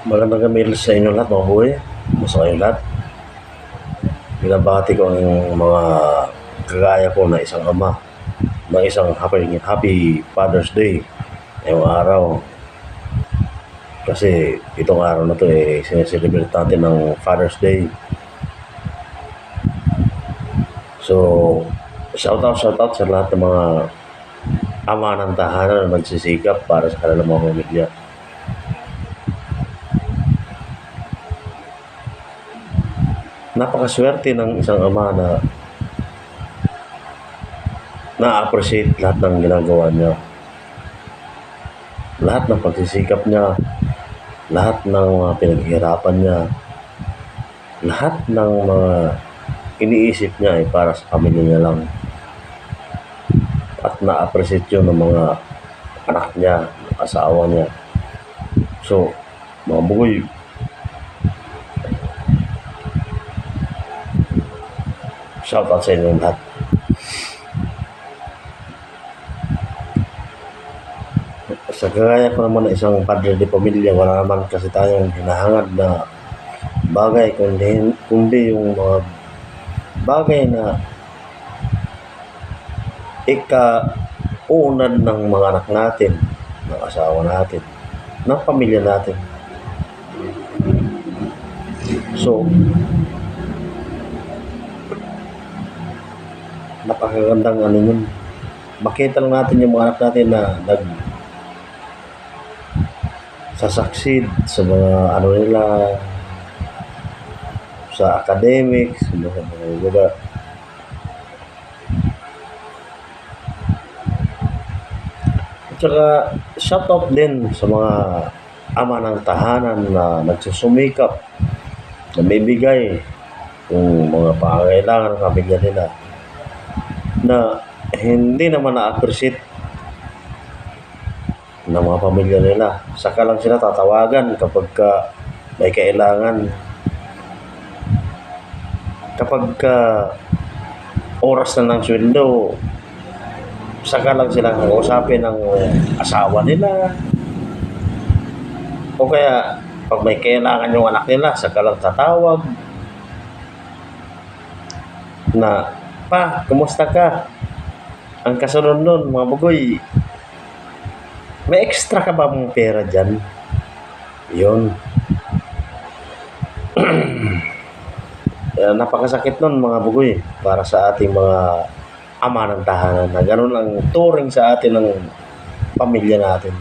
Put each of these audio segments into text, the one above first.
Magandang gabi sa inyo lahat mga buhay. Gusto kayong lahat. Binabati ko ang mga kagaya ko na isang ama ng isang happy Father's Day ngayong araw. Kasi itong araw na to sineselebrate natin ng Father's Day. So, shout out sa lahat ng mga ama ng tahanan na nagsisikap para sa kanilang mga pamilya. Napakaswerte ng isang ama na na-appreciate lahat ng ginagawa niya. Lahat ng pagsisikap niya, lahat ng mga pinaghihirapan niya, lahat ng mga iniisip niya ay para sa pamilya niya lang. At na-appreciate yun ng mga anak niya, asawa niya. So, mga bugoy, shout out sa inyo lahat. Sa kagaya ko naman na isang padre de pamilya, wala naman kasi tayong hinahangad na bagay kundi yung mga bagay na ika-unad ng mga anak natin, ng asawa natin, ng pamilya natin. So, napakagandang ano yun. Makita lang natin yung mga anak natin na sasucceed sa mga ano nila, sa academics, diba? At saka shout out din sa mga ama ng tahanan na nagsusumikap na may bigay yung mga pangangailangan ng pamilya nila na hindi naman na-appreciate ng mga pamilya nila. Saka lang sila tatawagan kapag may kailangan. Kapag oras na ng sweldo, saka lang sila kausapin ng asawa nila. O kaya, pag may kailangan yung anak nila, saka lang tatawag na, "Pa, kumusta ka?" Ang kasunod nun, mga bugoy, may extra ka ba mong pera dyan? Yun. Napakasakit nun mga bugoy para sa ating mga ama ng tahanan na ganun ang turing sa atin ng pamilya natin.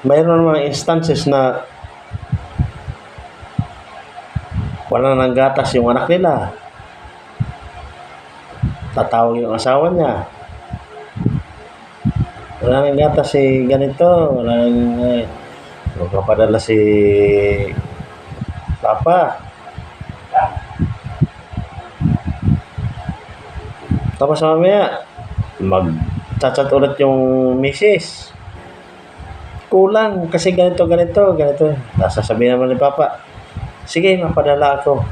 Mayroon mga instances na wala nang gatas yung anak nila. Tatawag yung asawa niya. Wala nang gatas si ganito. Wala nang magpapadala si Papa. Tapos mamaya, mag-chat ulit yung misis. Kulang kasi ganito. Tapos sasabihin naman ni Papa, "Sige, mapadala ako."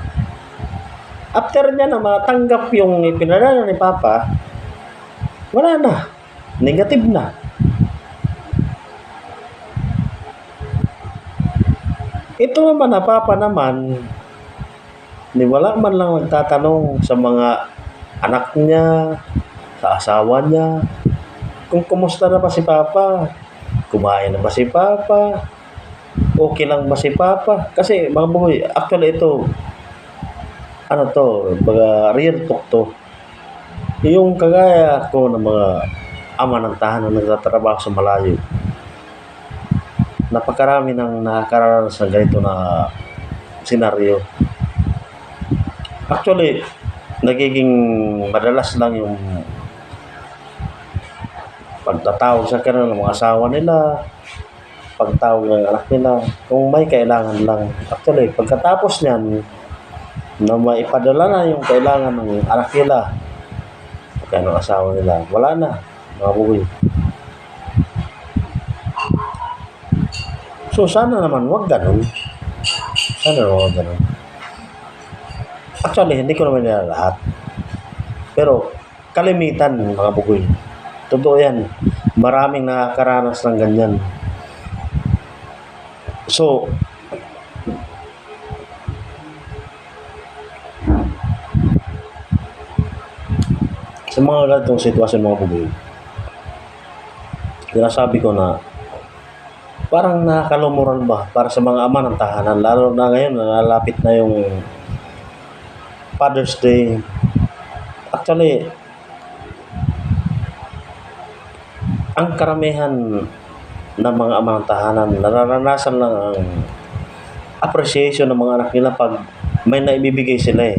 After niya na matanggap yung ipinadala ni Papa, wala na. Negative na. Ito naman na Papa naman, wala man lang nagtatanong sa mga anak niya, sa asawa niya, kung kumusta na ba si Papa, kumain na ba si Papa, okay lang ba si Papa. Kasi mga buhay, actually ito, ano to, baga real talk to. Yung kagaya ko ng mga ama ng tahanan na nagtatrabaho sa malayo, napakarami ng nakakaranas ng ganito na senaryo. Actually, nagiging madalas lang yung pagtatawag sa kanila ng mga asawa nila, pagtawag ng anak nila, kung may kailangan lang. Actually, pagkatapos niyan, na maipadala na yung kailangan ng anak nila, kaya ng asawa nila, wala na, mga bugoy. So, sana naman wag ganun. Actually, hindi ko naman nila lahat. Pero, kalimitan, mga bugoy. Totoo yan. Maraming nakakaranas ng ganyan. So, sa mga ganitong sitwasyon mga bugoy, sinasabi ko na parang nakakalumuran ba para sa mga ama ng tahanan, lalo na ngayon nalalapit na yung Father's Day. Actually, ang karamihan ng mga ama ng tahanan nararanasan lang ang appreciation ng mga anak nila pag may naibibigay sila eh.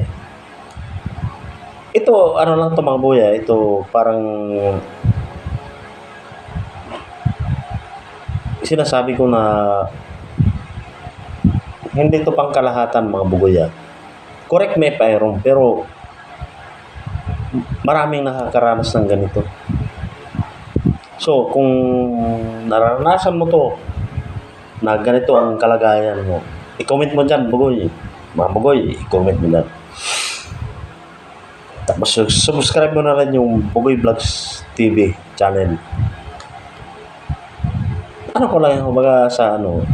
Ito, ano lang to mga buya, ito parang sinasabi ko na hindi to pangkalahatan mga bugoya. Correct me if I'm wrong, pero maraming nakakaranas ng ganito. So, kung naranasan mo to, na ganito ang kalagayan mo, i-comment mo dyan, bugoy. Mga bugoy, i-comment mo dyan. Tapos, subscribe mo na rin yung Bugoy Vlogs TV channel. Ano ko lang, kumbaga sa ano,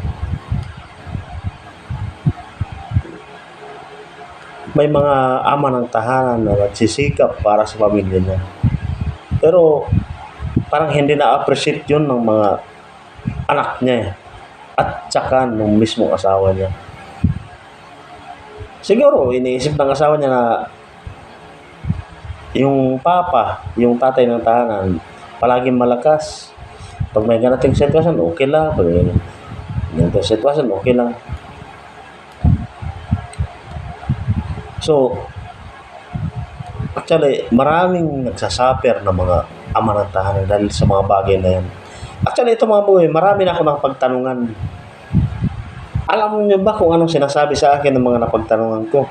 may mga ama ng tahanan na nagsisikap para sa pamilya niya. Pero, parang hindi na-appreciate yun ng mga anak niya at saka nung mismong asawa niya. Siguro, iniisip ng asawa niya na yung papa, yung tatay ng tahanan, palaging malakas. Pag may ganating sitwasyon, okay lang. Pag may ganating sitwasyon, okay lang. So, actually, maraming nagsasuffer ng mga ama ng tahanan dahil sa mga bagay na yan. Actually, ito mga buhay, marami na ako nakapagtanungan. Alam niyo ba kung anong sinasabi sa akin ng mga napagtanungan ko?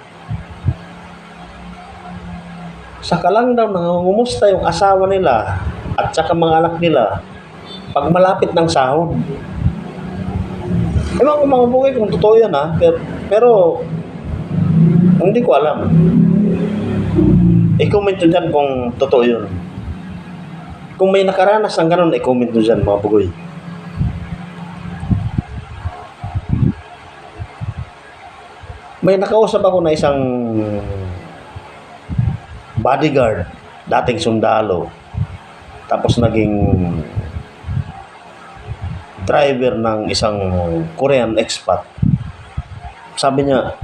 Saka lang daw nangungumusta yung asawa nila at saka mga anak nila pag malapit ng sahod. Ewan ko mga buhay kung totoo yan ha, pero hindi ko alam. I-comment nyo dyan kung totoo yun. Kung may nakaranas ng ganun, i-comment nyo dyan mga bugoy. May nakausap ako na isang bodyguard, dating sundalo, tapos naging driver ng isang Korean expat. Sabi niya,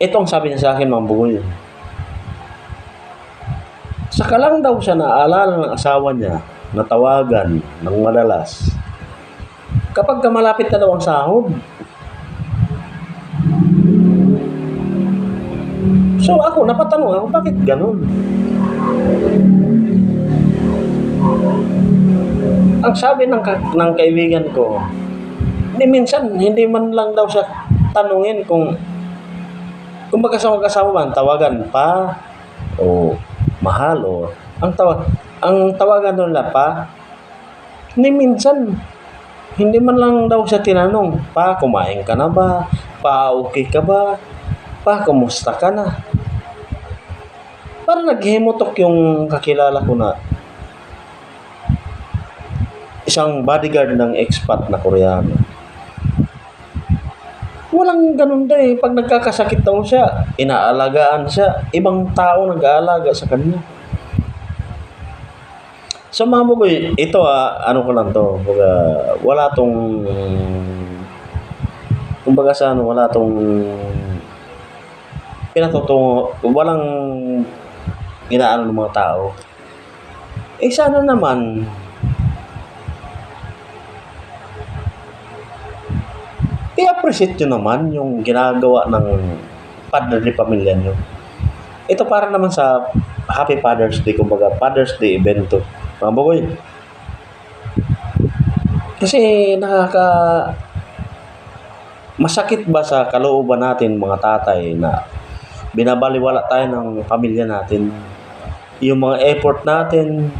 itong sabi niya sa akin mga bugoy, saka lang daw siya naaalala ng asawa niya na tawagan ng madalas kapag malapit na daw ang sahod. So ako, napatanong ako, bakit ganun? Ang sabi ng kaibigan ko, minsan, hindi man lang daw siya tanungin kung magkasama man, tawagan pa, o mahal, o ang tawagan doon na pa, minsan, hindi man lang daw siya tinanong, pa, kumain ka na ba? Pa, okay ka ba? Pa, kumusta ka na? Parang naghimutok yung kakilala ko na isang bodyguard ng expat na Koreano. Walang ganun daw eh. Pag nagkakasakit daw siya, inaalagaan siya. Ibang tao nag-aalaga sa kanya. So mga bugoy, ito ano ko lang to. Wala tong, kumbaga sa ano, wala tong pinatutungo, walang inaano ng mga tao. Eh sana naman i-appreciate nyo naman yung ginagawa ng padre ni pamilya nyo. Ito para naman sa Happy Father's Day, kumbaga Father's Day event to. Mga bugoy. Kasi masakit ba sa kalooban natin mga tatay na binabaliwala tayo ng pamilya natin, yung mga effort natin,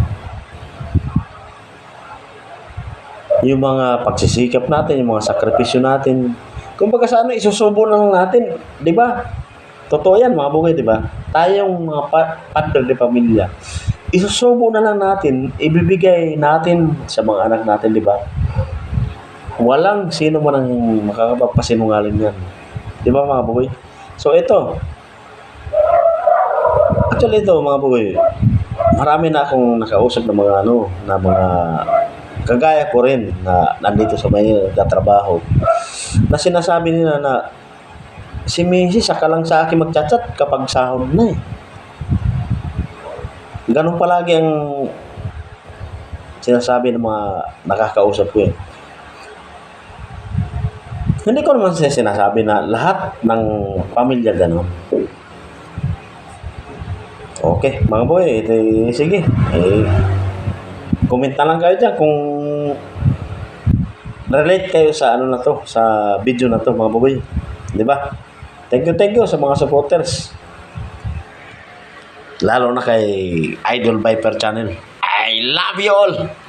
yung mga pagsisikap natin, yung mga sakripisyo natin. Kumbaga sa ano, isusubo na lang natin, di ba? Totoo yan mga bugoy, di ba? Tayong mga padre de pamilya, isusubo na lang natin, ibibigay natin sa mga anak natin, di ba? Walang sino man ang makakapagpasinungaling yan. Di ba mga boy? So ito, actually ito mga boy, marami na akong nakausap ng mga na mga kagaya ko rin na nandito sa may nagtatrabaho na sinasabi nila na si Missy saka lang sa akin magchat-chat kapag sahod na eh. Ganun palagi ang sinasabi ng mga nakakausap ko eh. Hindi ko naman sinasabi na lahat ng pamilya ganun. Okay, mga boy, sige. Comment na lang kayo dyan kung relate kayo sa ano na to, sa video na to, mga boy. Di ba? Thank you sa mga supporters. Lalo na kay Idol Viper Channel. I love you all!